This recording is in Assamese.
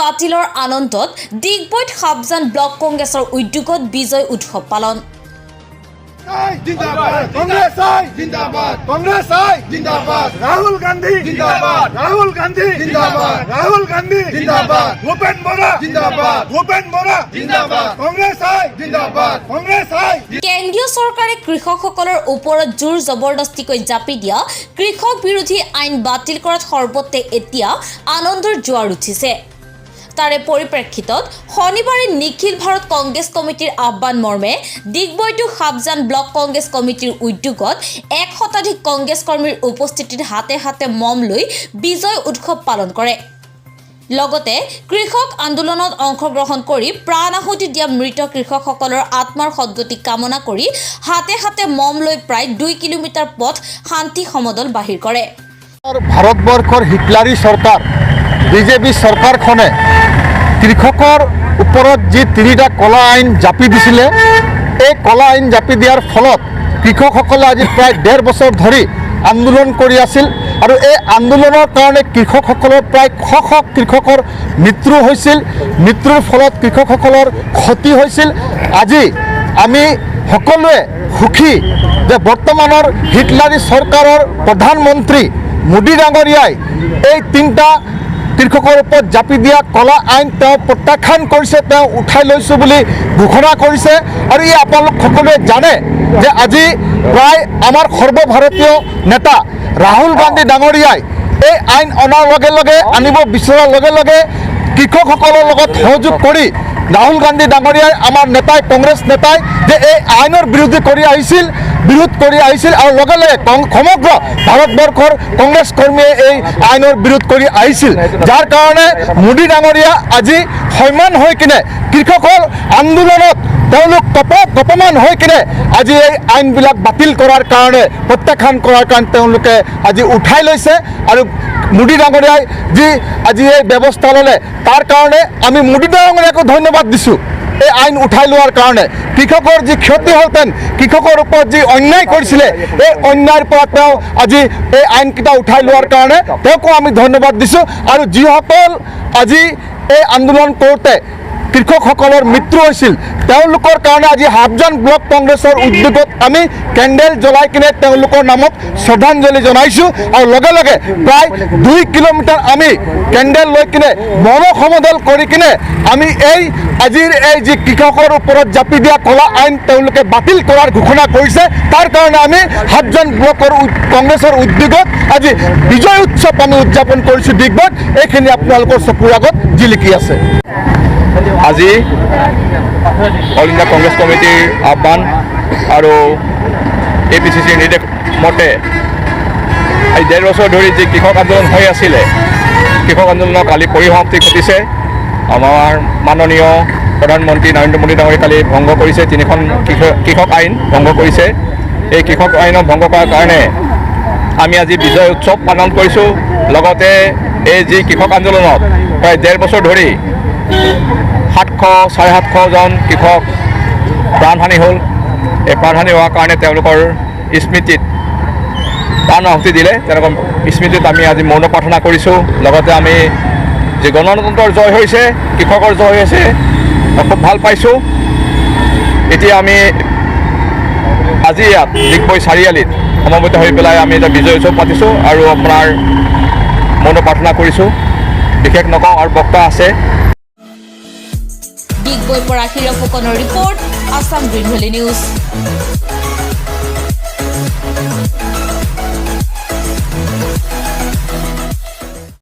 বাতিলৰ আনন্দত ডিগবৈত সাবজান ব্লক কংগ্ৰেছৰ উদ্যোগত বিজয় উৎসৱ পালন। जिंदाबाद कांग्रेस आई जिंदाबाद कांग्रेस आई जिंदाबाद राहुल गांधी जिंदाबाद राहुल गांधी जिंदाबाद राहुल गांधी जिंदाबाद भूपेन बोरा जिंदाबाद भूपेन बोरा जिंदाबाद कांग्रेस आई जिंदाबाद कांग्रेस आई। কেন্দ্ৰীয় চৰকাৰে কৃষকসকলৰ ওপৰত জোৰ জবৰদস্তিকৈ জাপি দিয়া কৃষক বিৰোধী আইন বাতিল কৰাত সৰ্বতে এতিয়া আনন্দৰ জোৱাৰ উঠিছে। তাৰে পৰিপ্ৰেক্ষিতত শনিবাৰে নিখিল ভাৰত কংগ্ৰেছ কমিটিৰ আহ্বান মৰ্মে ডিগবৈটো সাবজান ব্লক কংগ্ৰেছ কমিটিৰ উদ্যোগত 1 শতাধিক কংগ্ৰেছ কৰ্মীৰ উপস্থিতিত হাতে হাতে মম লৈ বিজয় উৎসৱ পালন কৰে। লগতে কৃষক আন্দোলনত অংশগ্ৰহণ কৰি প্ৰাণ আহুতি দিয়া মৃত কৃষকসকলৰ আত্মাৰ সদ্গতি কামনা কৰি হাতে হাতে মম লৈ প্ৰায় 2 কিলোমিটাৰ পথ শান্তি সমদল বাহিৰ কৰে। ভাৰতবৰ্ষৰ হিটলাৰী চৰকাৰ বিজেপি চৰকাৰখনে কৃষকৰ ওপৰত যি 3টা কলা আইন জাপি দিছিলে, এই কলা আইন জাপি দিয়াৰ ফলত কৃষকসকলে আজি প্ৰায় 1.5 বছৰ ধৰি আন্দোলন কৰি আছিল আৰু এই আন্দোলনৰ কাৰণে কৃষকসকলৰ প্ৰায় শ কৃষকৰ মৃত্যু হৈছিল। মৃত্যুৰ ফলত কৃষকসকলৰ ক্ষতি হৈছিল। আজি আমি সকলোৱে সুখী যে বৰ্তমানৰ হিটলাৰী চৰকাৰৰ প্ৰধানমন্ত্ৰী মোদী ডাঙৰীয়াই এই 3টা কৃষকৰ ওপৰত জাপি দিয়া কলা আইন তেওঁ প্ৰত্যাখ্যান কৰিছে, তেওঁ উঠাই লৈছোঁ বুলি ঘোষণা কৰিছে। আৰু ই আপোনালোক সকলোৱে জানে যে আজি প্ৰায় আমাৰ সৰ্বভাৰতীয় নেতা ৰাহুল গান্ধী ডাঙৰীয়াই এই আইন অনাৰ লগে লগে আনিব বিচৰাৰ লগে লগে কৃষকসকলৰ লগত সহযোগ কৰি ৰাহুল গান্ধী ডাঙৰীয়াই আমাৰ নেতাই কংগ্ৰেছ নেতাই যে এই আইনৰ বিৰোধ কৰি আহিছিল আৰু লগে লগে সমগ্ৰ ভাৰতবৰ্ষৰ কংগ্ৰেছ কৰ্মীয়ে এই আইনৰ বিৰোধ কৰি আহিছিল, যাৰ কাৰণে মোদী ডাঙৰীয়া আজি সৈমান হৈ কিনে কৃষকৰ আন্দোলনত তেওঁলোক কপমান হৈ কিনে আজি এই আইনবিলাক বাতিল কৰাৰ কাৰণে প্ৰত্যাখ্যান কৰাৰ কাৰণে তেওঁলোকে আজি উঠাই লৈছে। আৰু মোদী ডাঙৰীয়াই যি আজি এই ব্যৱস্থা ল'লে তাৰ কাৰণে আমি মোদী ডাঙৰীয়াকো ধন্যবাদ দিছোঁ এই আইন উঠাই লোৱাৰ কাৰণে। কৃষকৰ যি ক্ষতি হ'লহেঁতেন, কৃষকৰ ওপৰত যি অন্যায় কৰিছিলে, এই অন্যায়ৰ পৰা তেওঁ আজি এই আইনকেইটা উঠাই লোৱাৰ কাৰণে তেওঁকো আমি ধন্যবাদ দিছোঁ। আৰু যিসকল আজি এই আন্দোলন কৰোঁতে কৃষকসকলৰ মৃত্যু হৈছিল তেওঁলোকৰ কাৰণে আজি সাবজান ব্লক কংগ্ৰেছৰ উদ্যোগত আমি কেণ্ডেল জ্বলাই কিনে তেওঁলোকৰ নামত শ্ৰদ্ধাঞ্জলি জনাইছোঁ। আৰু লগে লগে প্ৰায় 2 কিলোমিটাৰ আমি কেণ্ডেল লৈ কিনে মন সমদল কৰি কিনে আমি এই আজিৰ এই যি কৃষকৰ ওপৰত জাপি দিয়া কলা আইন তেওঁলোকে বাতিল কৰাৰ ঘোষণা কৰিছে, তাৰ কাৰণে আমি সাবজান ব্লকৰ কংগ্ৰেছৰ উদ্যোগত আজি বিজয় উৎসৱ আমি উদযাপন কৰিছোঁ ডিগবৈত। এইখিনি আপোনালোকৰ চকুৰ আগত জিলিকি আছে। আজি অল ইণ্ডিয়া কংগ্ৰেছ কমিটিৰ আহ্বান আৰু APCCৰ নিৰ্দেশ মতে আজি 1.5 বছৰ ধৰি যি কৃষক আন্দোলন হৈ আছিলে, কৃষক আন্দোলনৰ কালি পৰিসমাপ্তি ঘটিছে। আমাৰ মাননীয় প্ৰধানমন্ত্ৰী নৰেন্দ্ৰ মোদী ডাঙৰীয়াই কালি ভংগ কৰিছে 3খন কৃষক আইন ভংগ কৰিছে। এই কৃষক আইনক ভংগ কৰাৰ কাৰণে আমি আজি বিজয় উৎসৱ পালন কৰিছোঁ। লগতে এই যি কৃষক আন্দোলনত প্ৰায় 1.5 বছৰ ধৰি 700-750জন কৃষক প্ৰাণহানি হ'ল। এই প্ৰাণহানি হোৱাৰ কাৰণে তেওঁলোকৰ স্মৃতিত প্ৰাণ আহুতি দিলে, তেওঁলোকৰ স্মৃতিত আমি আজি মৌন প্ৰাৰ্থনা কৰিছোঁ। লগতে আমি যি গণতন্ত্ৰৰ জয় হৈছে, কৃষকৰ জয় হৈছে, খুব ভাল পাইছোঁ। এতিয়া আমি আজি ইয়াত ডিগবৈ চাৰিআলিত সমবেত হৈ পেলাই আমি এটা বিজয় উৎসৱ পাতিছোঁ আৰু আপোনাৰ মৌন প্ৰাৰ্থনা কৰিছোঁ। বিশেষ নকওঁ আৰু বক্তা আছে। ডিগবৈৰ পৰা হিৰ ফুকনৰ report, Assam green valley news.